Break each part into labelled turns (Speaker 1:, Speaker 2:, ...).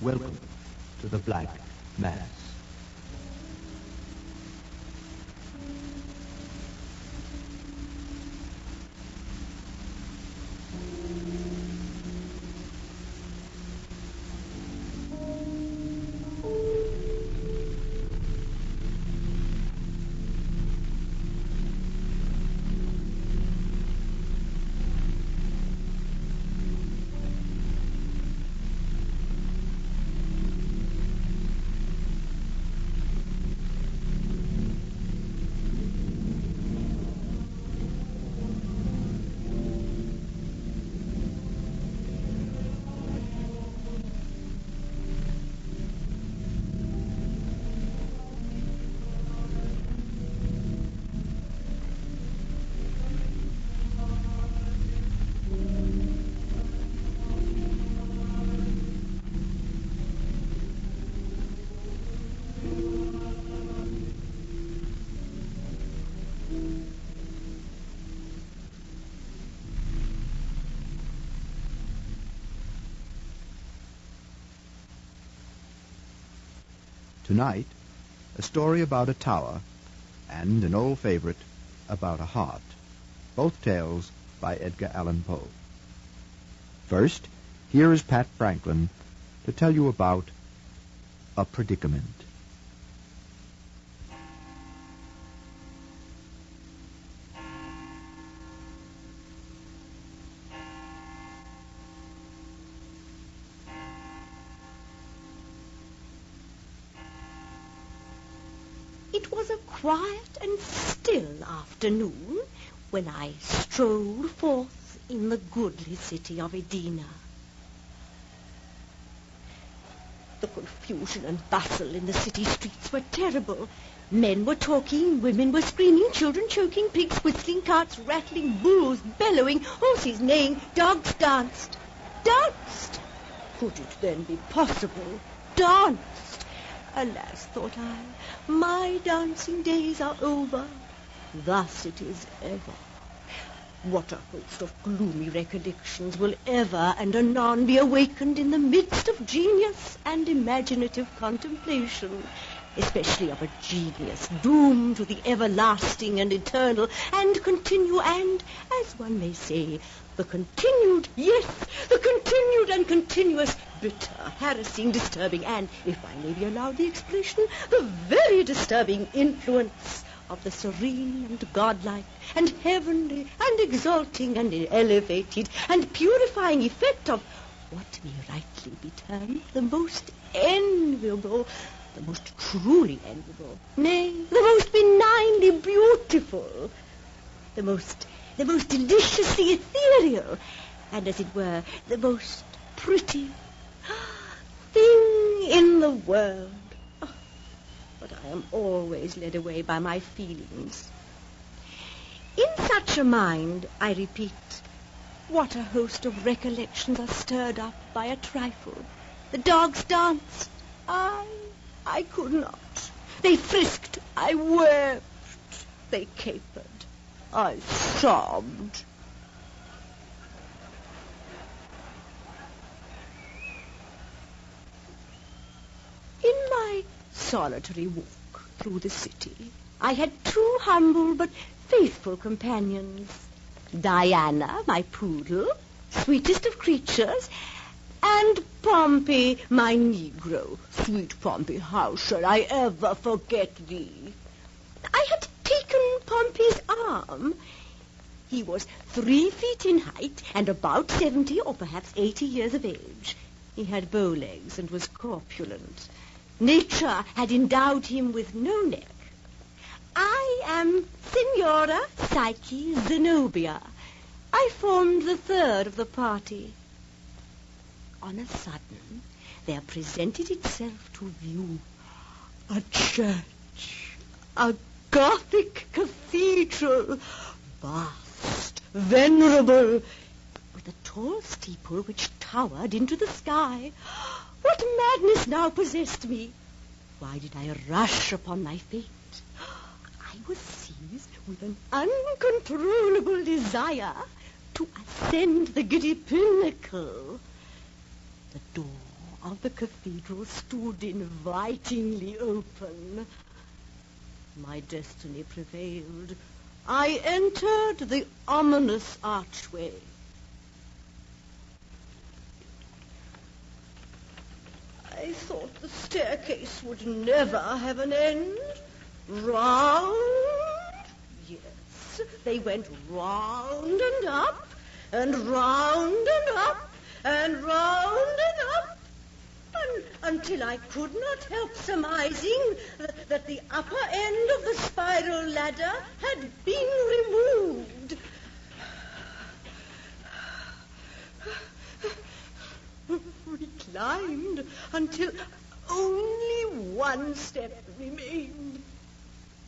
Speaker 1: Welcome to the Black Mass. Tonight, a story about a tower, and an old favorite about a heart. Both tales by Edgar Allan Poe. First, here is Pat Franklin to tell you about A Predicament.
Speaker 2: It was a quiet and still afternoon when I strolled forth in the goodly city of Edina. The confusion and bustle in the city streets were terrible. Men were talking, women were screaming, children choking, pigs whistling, carts rattling, bulls bellowing, horses neighing, dogs danced. Danced! Could it then be possible? Danced! Alas, thought I, my dancing days are over. Thus it is ever. What a host of gloomy recollections will ever and anon be awakened in the midst of genius and imaginative contemplation, especially of a genius doomed to the everlasting and eternal, and continue, and, as one may say, the continued and continuous, bitter, harassing, disturbing, and, if I may be allowed the expression, the very disturbing influence of the serene and godlike and heavenly and exalting and elevated and purifying effect of what may rightly be termed the most enviable, the most truly enviable, nay, the most benignly beautiful, the most deliciously ethereal, and, as it were, the most pretty thing in the world. Oh, but I am always led away by my feelings. In such a mind, I repeat, what a host of recollections are stirred up by a trifle. The dogs danced. I could not. They frisked. I wept. They capered. I sobbed. In my solitary walk through the city, I had two humble but faithful companions. Diana, my poodle, sweetest of creatures, and Pompey, my Negro. Sweet Pompey, how shall I ever forget thee? I had taken Pompey's arm. He was 3 feet in height and about 70 or perhaps 80 years of age. He had bow legs and was corpulent. Nature had endowed him with no neck. I am Signora Psyche Zenobia. I formed the third of the party. On a sudden, there presented itself to view a church, a Gothic cathedral, vast, venerable, with a tall steeple which towered into the sky. What madness now possessed me? Why did I rush upon my fate? I was seized with an uncontrollable desire to ascend the giddy pinnacle. The door of the cathedral stood invitingly open. My destiny prevailed. I entered the ominous archway. I thought the staircase would never have an end. Round. Yes, they went round and up, and round and up, and round and up, until I could not help surmising that the upper end of the spiral ladder had been removed. We climbed until only one step remained.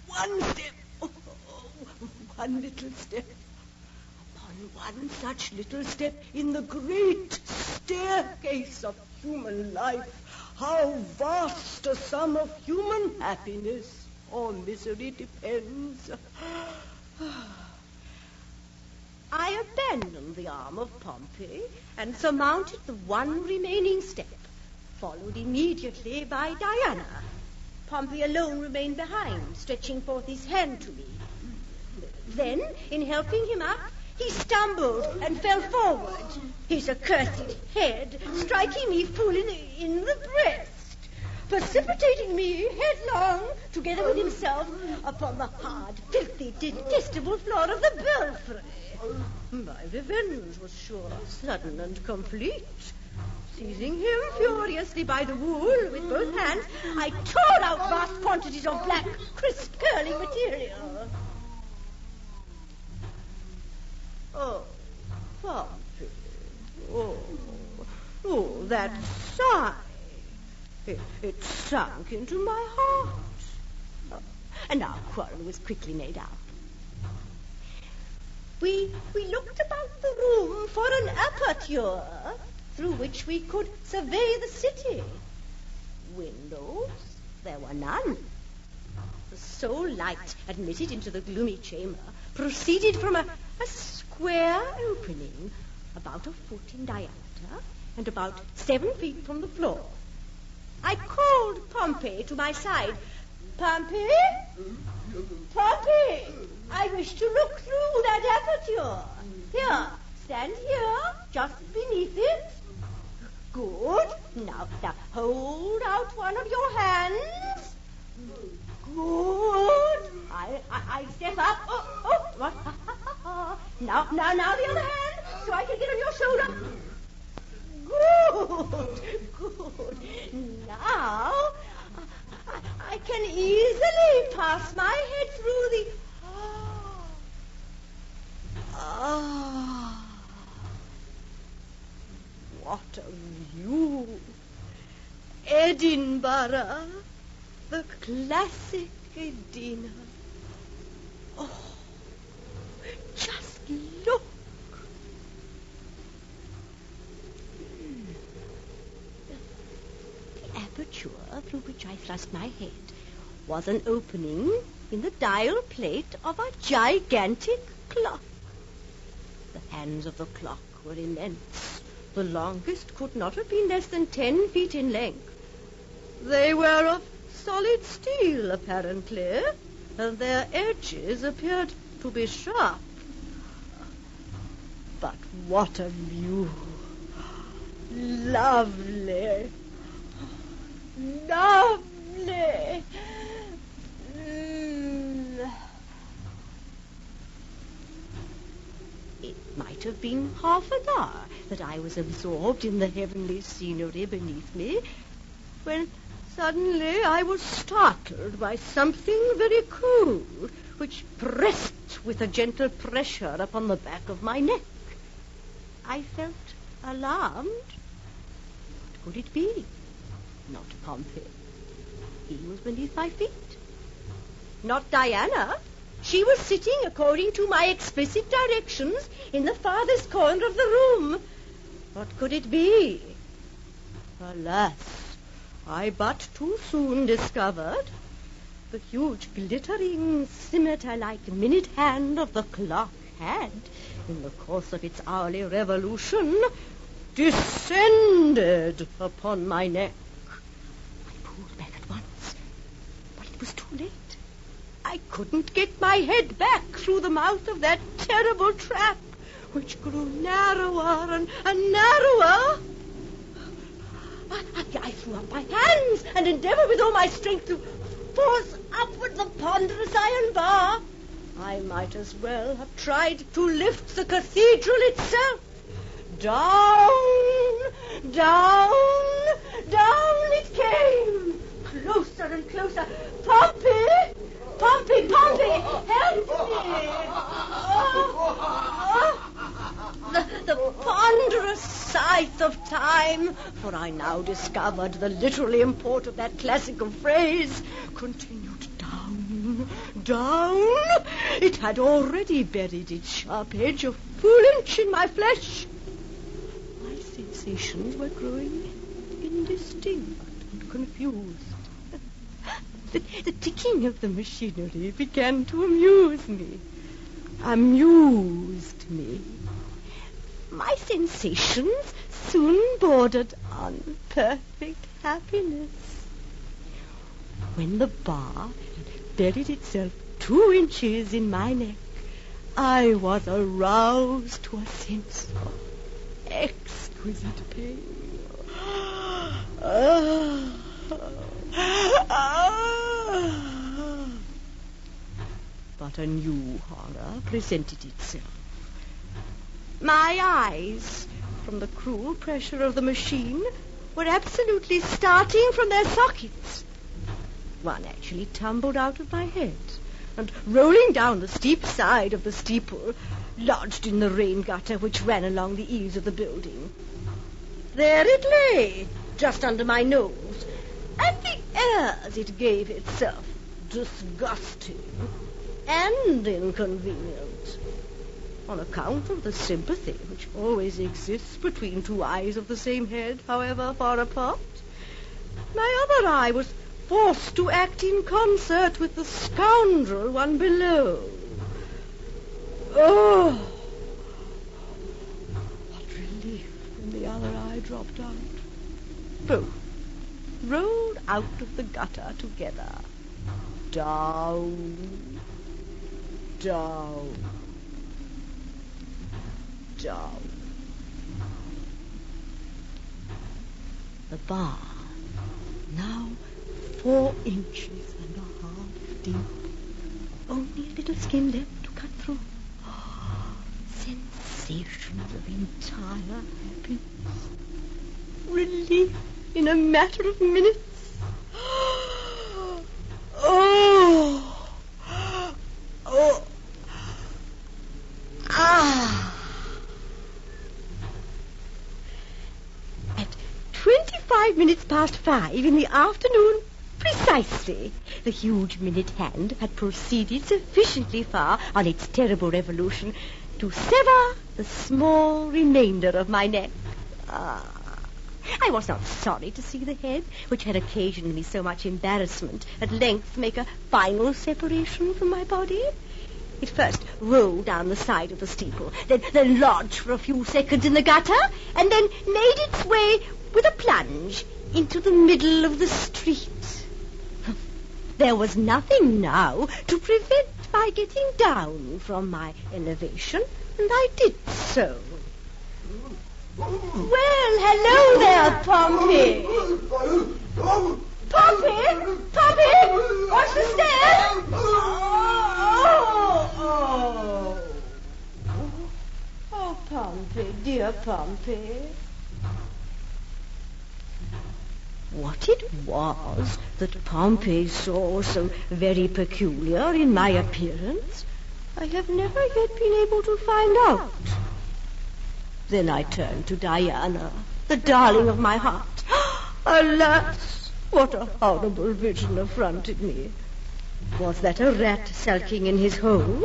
Speaker 2: One step. Oh, one little step. Upon one such little step in the great staircase of human life, how vast a sum of human happiness or misery depends. I abandoned the arm of Pompey and surmounted the one remaining step, followed immediately by Diana. Pompey alone remained behind, stretching forth his hand to me. Then, in helping him up, he stumbled and fell forward, his accursed head striking me full in the breast, precipitating me headlong, together with himself, upon the hard, filthy, detestable floor of the belfry. My revenge was sure, sudden, and complete. Seizing him furiously by the wool with both hands, I tore out vast quantities of black, crisp, curling material. Oh, Pompey. Oh, that sigh. It sunk into my heart. Oh, and our quarrel was quickly made out. We looked about the room for an aperture through which we could survey the city. Windows, there were none. The sole light admitted into the gloomy chamber proceeded from a square opening about a foot in diameter and about 7 feet from the floor. I called Pompey to my side. Pompey? Pompey! I wish to look through that aperture. Here, stand here, just beneath it. Good. Now, hold out one of your hands. Good. I step up. Oh. Now the other hand, so I can get on your shoulder. Good. Now, I can easily pass my head through the... What a view. Edinburgh, the classic Edina. Oh, just look. The aperture through which I thrust my head was an opening in the dial plate of a gigantic clock. The hands of the clock were immense. The longest could not have been less than 10 feet in length. They were of solid steel, apparently, and their edges appeared to be sharp. But what a view! Lovely! Lovely! It might have been half an hour that I was absorbed in the heavenly scenery beneath me, when suddenly I was startled by something very cold, which pressed with a gentle pressure upon the back of my neck. I felt alarmed. What could it be? Not Pompey. He was beneath my feet. Not Diana. She was sitting, according to my explicit directions, in the farthest corner of the room. What could it be? Alas, I but too soon discovered the huge glittering scimitar-like minute hand of the clock had, in the course of its hourly revolution, descended upon my neck. I pulled back at once, but it was too late. I couldn't get my head back through the mouth of that terrible trap, which grew narrower and narrower. I threw up my hands and endeavored with all my strength to force upward the ponderous iron bar. I might as well have tried to lift the cathedral itself. Down, down, down it came, closer and closer. Pompey! Pompey! Pompey! Help me! The ponderous scythe of time, for I now discovered the literal import of that classical phrase, continued down, down. It had already buried its sharp edge a full inch in my flesh. My sensations were growing indistinct and confused. The ticking of the machinery began to amuse me. Amused me. My sensations soon bordered on perfect happiness. When the bar had buried itself 2 inches in my neck, I was aroused to a sense of exquisite pain. But a new horror presented itself. My eyes, from the cruel pressure of the machine, were absolutely starting from their sockets. One actually tumbled out of my head, and rolling down the steep side of the steeple, lodged in the rain gutter which ran along the eaves of the building. There it lay, just under my nose, and the airs it gave itself disgusting and inconvenient. On account of the sympathy which always exists between 2 eyes of the same head, however far apart, my other eye was forced to act in concert with the scoundrel one below. Oh, what relief when the other eye dropped out. Both rolled out of the gutter together. Down, down, down. The bar, now 4 inches and a half deep. Only a little skin left to cut through. Sensations of entire happiness. Relief in a matter of minutes. Oh! Oh! Ah! At 25 minutes past 5 in the afternoon, precisely, the huge minute hand had proceeded sufficiently far on its terrible revolution to sever the small remainder of my neck. I was not sorry to see the head, which had occasioned me so much embarrassment, at length make a final separation from my body. It first rolled down the side of the steeple, then lodged for a few seconds in the gutter, and then made its way with a plunge into the middle of the street. There was nothing now to prevent my getting down from my elevation, and I did so. Well, hello there, Pompey. Pompey! Pompey! Watch the stairs! Oh, Pompey, dear Pompey. What it was that Pompey saw so very peculiar in my appearance, I have never yet been able to find out. Then I turned to Diana, the darling of my heart. Alas, what a horrible vision affronted me. Was that a rat sulking in his hole?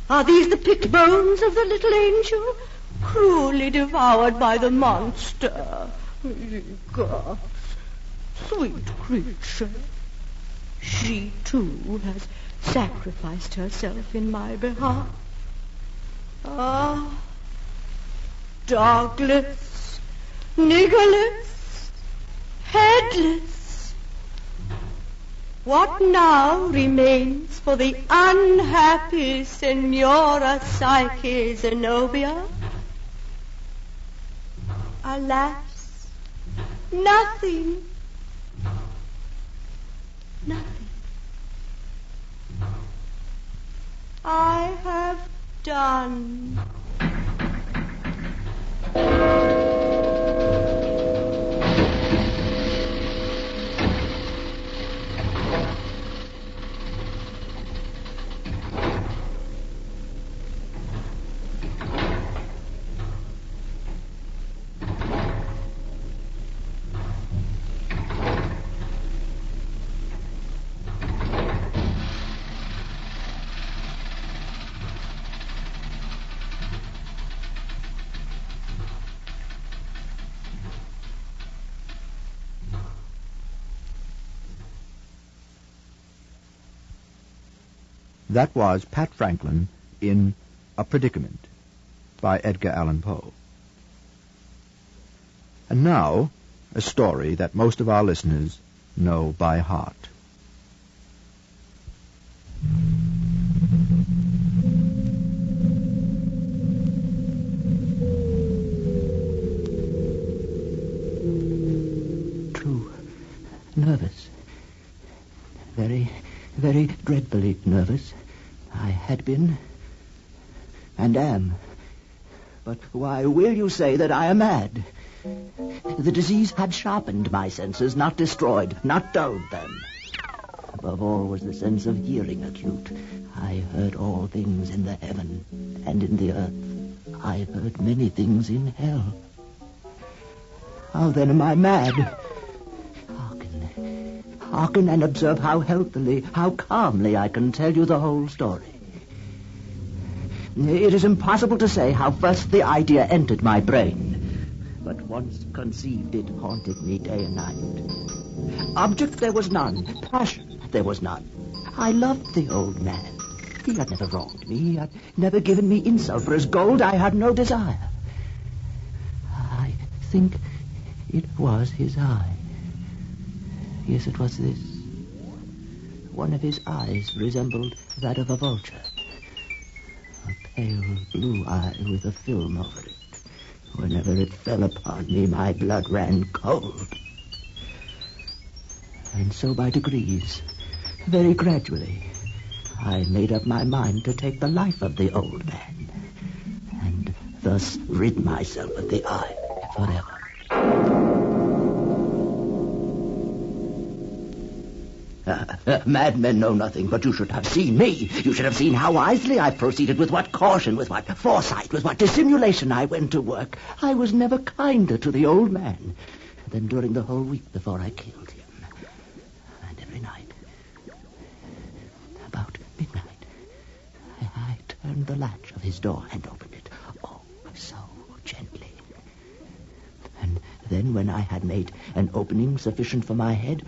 Speaker 2: Are these the picked bones of the little angel, cruelly devoured by the monster? God, sweet creature. She, too, has sacrificed herself in my behalf. Ah, Douglas, Nicholas, headless. What now remains for the unhappy Senora Psyche Zenobia? Alas, nothing. Nothing. I have done.
Speaker 1: That was Pat Franklin in A Predicament by Edgar Allan Poe. And now, a story that most of our listeners know by heart.
Speaker 3: Too nervous. Very dreadfully nervous. I had been, and am. But why will you say that I am mad? The disease had sharpened my senses, not destroyed, not dulled them. Above all was the sense of hearing acute. I heard all things in the heaven and in the earth. I heard many things in hell. How then am I mad? Hearken and observe how healthily, how calmly I can tell you the whole story. It is impossible to say how first the idea entered my brain, but once conceived it haunted me day and night. Object there was none, passion there was none. I loved the old man. He had never wronged me, he had never given me insult. For his gold I had no desire. I think it was his eye. Yes, it was this. One of his eyes resembled that of a vulture. A pale blue eye with a film over it. Whenever it fell upon me, my blood ran cold. And so by degrees, very gradually, I made up my mind to take the life of the old man, and thus rid myself of the eye forever. Madmen know nothing, but you should have seen me. You should have seen how wisely I proceeded, with what caution, with what foresight, with what dissimulation I went to work. I was never kinder to the old man than during the whole week before I killed him. And every night, about midnight, I turned the latch of his door and opened it. Oh, so gently. And then when I had made an opening sufficient for my head,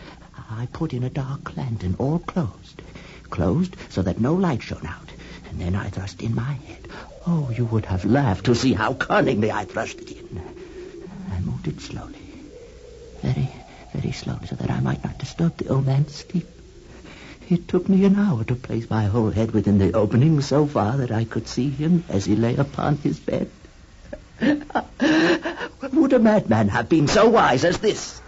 Speaker 3: I put in a dark lantern, all closed so that no light shone out. And then I thrust in my head. Oh, you would have laughed to see how cunningly I thrust it in. I moved it slowly, very, very slowly, so that I might not disturb the old man's sleep. It took me an hour to place my whole head within the opening, so far that I could see him as he lay upon his bed. Would a madman have been so wise as this?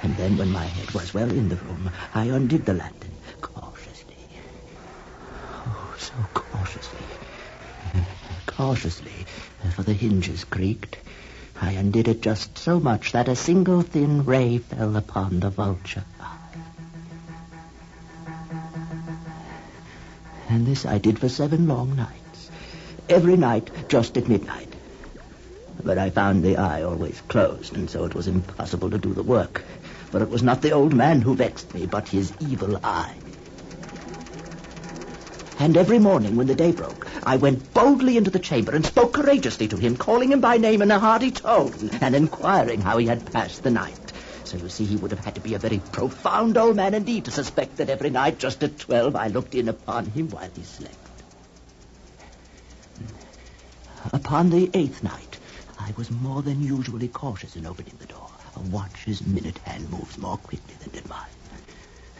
Speaker 3: And then, when my head was well in the room, I undid the lantern cautiously. Oh, so cautiously, for the hinges creaked. I undid it just so much that a single thin ray fell upon the vulture eye. And this I did for 7 long nights. Every night, just at midnight. But I found the eye always closed, and so it was impossible to do the work. For it was not the old man who vexed me, but his evil eye. And every morning when the day broke, I went boldly into the chamber and spoke courageously to him, calling him by name in a hearty tone, and inquiring how he had passed the night. So you see, he would have had to be a very profound old man indeed to suspect that every night, just at 12, I looked in upon him while he slept. Upon the 8th night, I was more than usually cautious in opening the door. A watch's minute hand moves more quickly than did mine.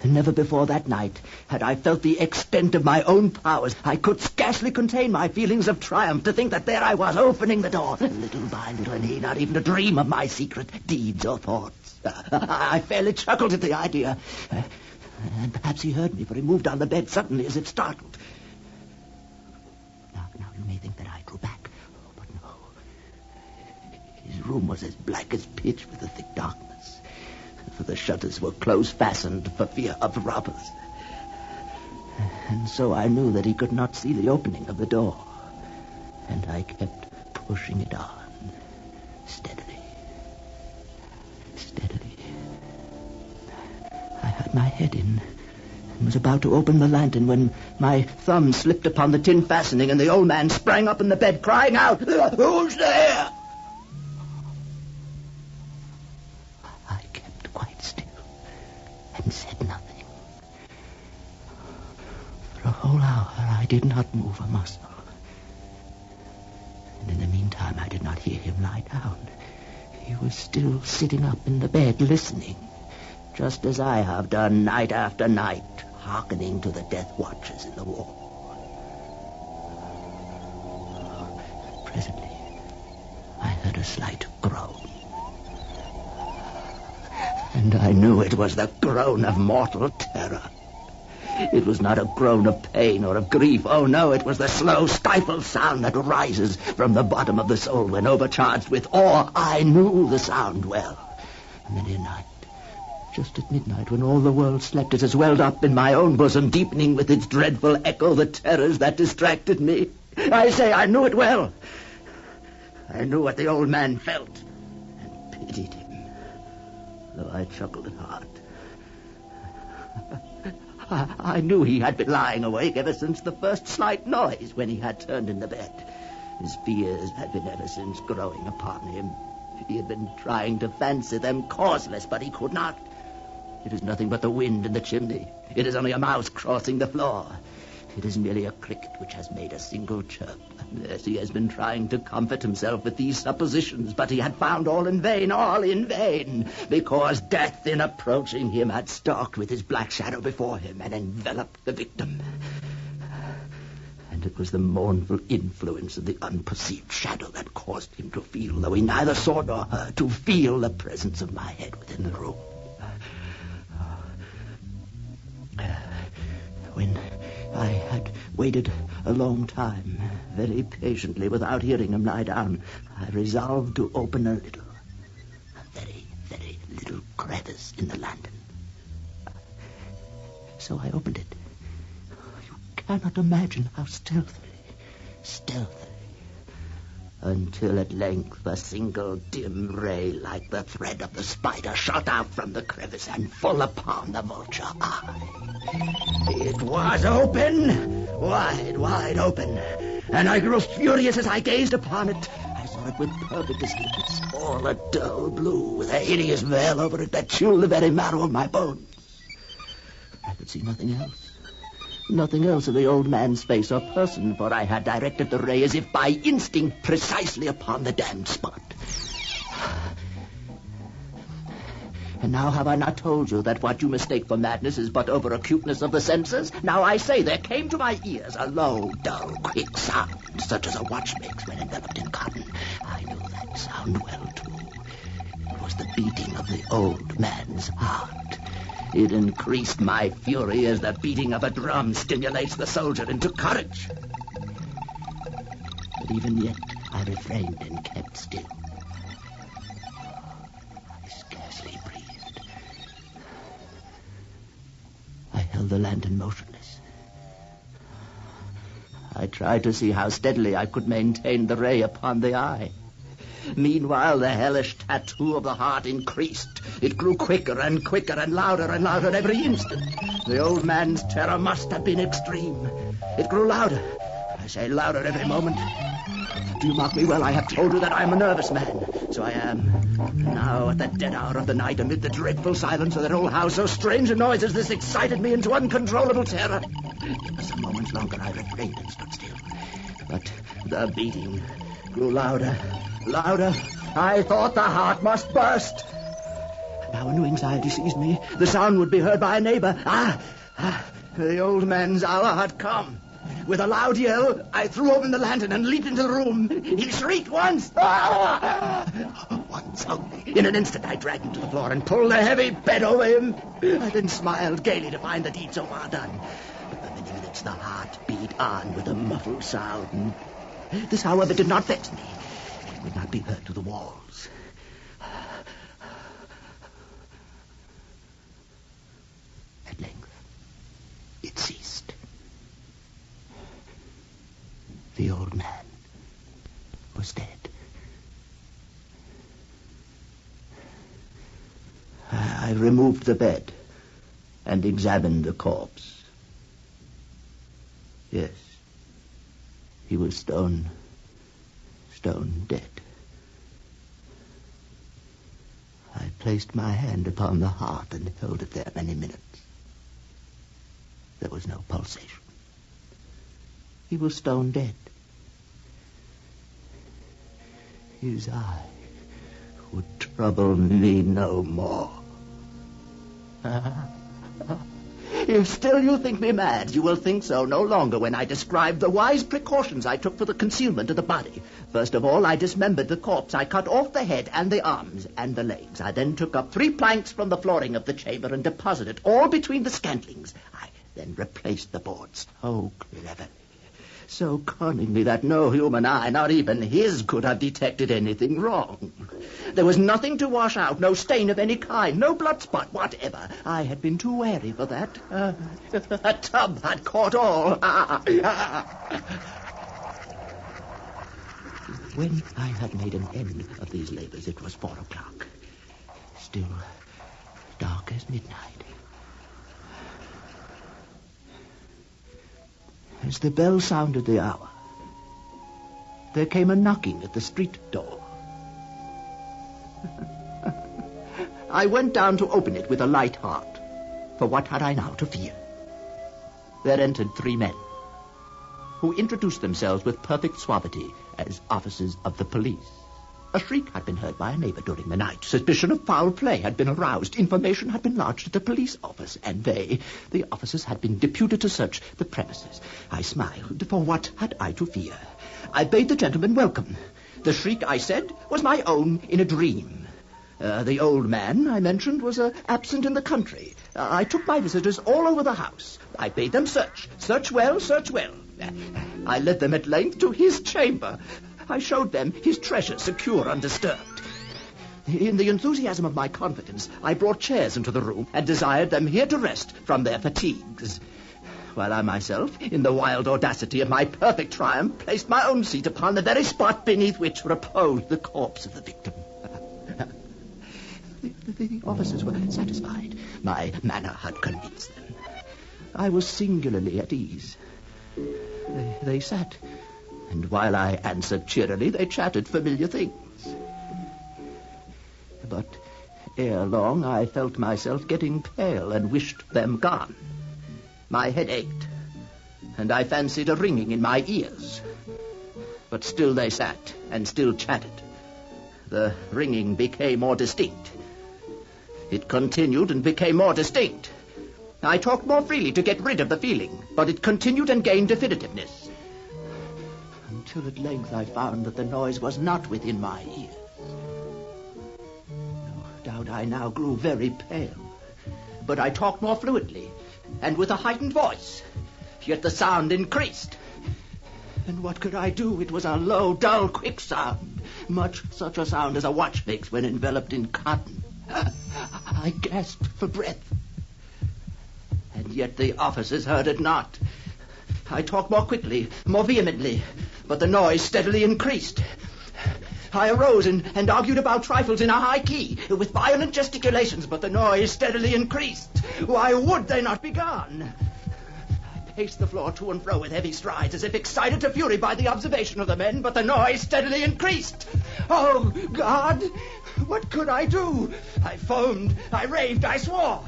Speaker 3: Never before that night had I felt the extent of my own powers. I could scarcely contain my feelings of triumph to think that there I was, opening the door, little by little, and he not even to dream of my secret deeds or thoughts. I fairly chuckled at the idea. And perhaps he heard me, for he moved on the bed suddenly as if startled. Now you may think that I drew back, but no. His room was as black as pitch with the thick darkness. For the shutters were close-fastened for fear of robbers. And so I knew that he could not see the opening of the door. And I kept pushing it on, steadily. I had my head in and was about to open the lantern when my thumb slipped upon the tin fastening and the old man sprang up in the bed, crying out, "Who's there?" And said nothing. For a whole hour I did not move a muscle. And in the meantime I did not hear him lie down. He was still sitting up in the bed listening, just as I have done night after night, hearkening to the death watches in the wall. Presently I heard a slight groan. And I knew it was the groan of mortal terror. It was not a groan of pain or of grief. Oh, no, it was the slow, stifled sound that rises from the bottom of the soul when overcharged with awe. I knew the sound well. And then in night, just at midnight, when all the world slept, it has welled up in my own bosom, deepening with its dreadful echo the terrors that distracted me. I say I knew it well. I knew what the old man felt and pitied him. Though I chuckled at heart. I knew he had been lying awake ever since the first slight noise when he had turned in the bed. His fears had been ever since growing upon him. He had been trying to fancy them causeless, but he could not. It is nothing but the wind in the chimney. It is only a mouse crossing the floor. It is merely a cricket which has made a single chirp. Yes, he has been trying to comfort himself with these suppositions, but he had found all in vain, because death in approaching him had stalked with his black shadow before him and enveloped the victim. And it was the mournful influence of the unperceived shadow that caused him to feel, though he neither saw nor heard, to feel the presence of my head within the room. When I had waited a long time, very patiently, without hearing him lie down, I resolved to open a very, very little crevice in the lantern. So I opened it. You cannot imagine how stealthily, until at length a single dim ray, like the thread of the spider, shot out from the crevice and full upon the vulture eye. It was open, wide open, and I grew furious as I gazed upon it. I saw it with perfect distinctness, all a dull blue, with a hideous veil over it that chilled the very marrow of my bones. I could see nothing else. Nothing else of the old man's face or person, for I had directed the ray as if by instinct precisely upon the damned spot. And now have I not told you that what you mistake for madness is but over-acuteness of the senses? Now I say there came to my ears a low, dull, quick sound, such as a watch makes when enveloped in cotton. I knew that sound well, too. It was the beating of the old man's heart. It increased my fury as the beating of a drum stimulates the soldier into courage. But even yet I refrained and kept still. I scarcely breathed. I held the lantern motionless. I tried to see how steadily I could maintain the ray upon the eye. Meanwhile, the hellish tattoo of the heart increased. It grew quicker and quicker and louder every instant. The old man's terror must have been extreme. It grew louder. I say louder every moment. Do you mark me well? I have told you that I am a nervous man. So I am. Now, at the dead hour of the night, amid the dreadful silence of that old house, so strange a noise as this excited me into uncontrollable terror. For some moments longer I refrained and stood still. But the beating grew louder, louder. I thought the heart must burst. Now a new anxiety seized me. The sound would be heard by a neighbor. The old man's hour had come. With a loud yell, I threw open the lantern and leaped into the room. He shrieked once. Once only. In an instant, I dragged him to the floor and pulled a heavy bed over him. I then smiled gaily to find the deed so far done. But for many minutes, the heart beat on with a muffled sound. This, however, did not vex me. It would not be heard through the walls. At length, it ceased. The old man was dead. I removed the bed and examined the corpse. Yes, he was stone dead. I placed my hand upon the heart and held it there many minutes. There was no pulsation. He was stone dead. His eye would trouble me no more. If still you think me mad, you will think so no longer when I describe the wise precautions I took for the concealment of the body. First of all, I dismembered the corpse. I cut off the head and the arms and the legs. I then took up 3 planks from the flooring of the chamber and deposited all between the scantlings. I then replaced the boards so cleverly, so cunningly that no human eye, not even his, could have detected anything wrong. There was nothing to wash out, no stain of any kind, no blood spot whatever. I had been too wary for that. A tub had caught all. When I had made an end of these labors, it was 4 o'clock. Still dark as midnight. As the bell sounded the hour, there came a knocking at the street door. I went down to open it with a light heart, for what had I now to fear? There entered 3 men, who introduced themselves with perfect suavity as officers of the police. A shriek had been heard by a neighbor during the night. Suspicion of foul play had been aroused. Information had been lodged at the police office, and they, the officers, had been deputed to search the premises. I smiled, for what had I to fear? I bade the gentleman welcome. The shriek, I said, was my own in a dream. The old man, I mentioned, was absent in the country. I took my visitors all over the house. I bade them search. Search well, search well. I led them at length to his chamber. I showed them his treasure secure, undisturbed. In the enthusiasm of my confidence, I brought chairs into the room and desired them here to rest from their fatigues, while I myself, in the wild audacity of my perfect triumph, placed my own seat upon the very spot beneath which reposed the corpse of the victim. The officers were satisfied. My manner had convinced them. I was singularly at ease. They sat, and while I answered cheerily, they chatted familiar things. But ere long, I felt myself getting pale and wished them gone. My head ached, and I fancied a ringing in my ears. But still they sat, and still chatted. The ringing became more distinct. It continued and became more distinct. I talked more freely to get rid of the feeling, but it continued and gained definitiveness. Until at length I found that the noise was not within my ears. No doubt I now grew very pale, but I talked more fluently and with a heightened voice, yet the sound increased. And what could I do? It was a low, dull, quick sound, much such a sound as a watch makes when enveloped in cotton. I gasped for breath, and yet the officers heard it not. I talked more quickly, more vehemently, but the noise steadily increased. I arose and argued about trifles in a high key, with violent gesticulations, but the noise steadily increased. Why would they not be gone? I paced the floor to and fro with heavy strides, as if excited to fury by the observation of the men, but the noise steadily increased. Oh, God! What could I do? I foamed, I raved, I swore.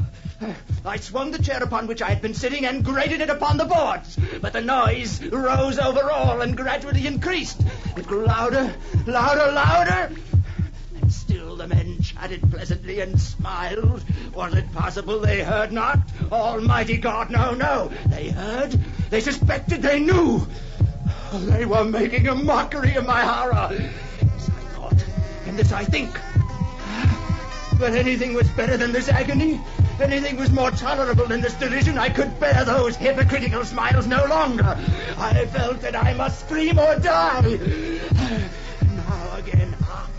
Speaker 4: I swung the chair upon which I had been sitting and grated it upon the boards, but the noise rose over all and gradually increased. It grew louder, louder, louder, and still the men chatted pleasantly and smiled. Was it possible they heard not? Almighty God, no, no. They heard, they suspected, they knew. They were making a mockery of my horror. This I thought, and this I think. But anything was better than this agony. Anything was more tolerable than this derision. I could bear those hypocritical smiles no longer. I felt that I must scream or die. Now again, hark.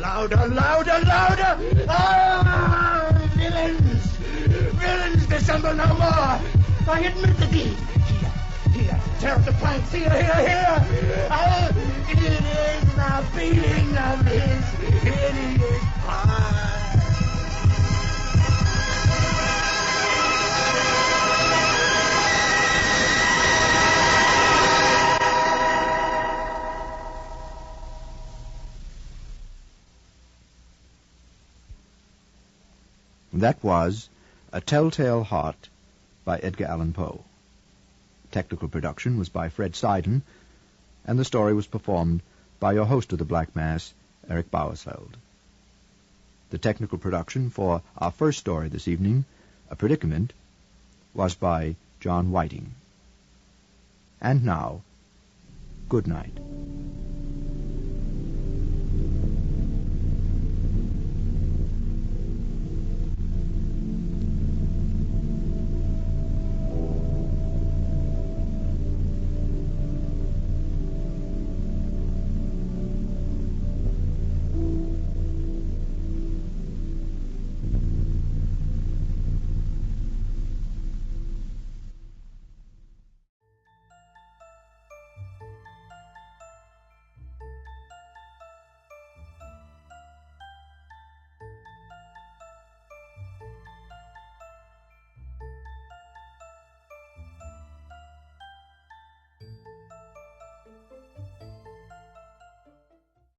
Speaker 4: Louder, louder, louder, louder. Ah, villains! Villains dissemble no more. I admit the deed. Here, tear up the planks. Here. Ah, it is the beating of his hideous heart.
Speaker 1: That was A Telltale Heart by Edgar Allan Poe. Technical production was by Fred Seiden, and the story was performed by your host of the Black Mass, Eric Bauersfeld. The technical production for our first story this evening, A Predicament, was by John Whiting. And now, good night.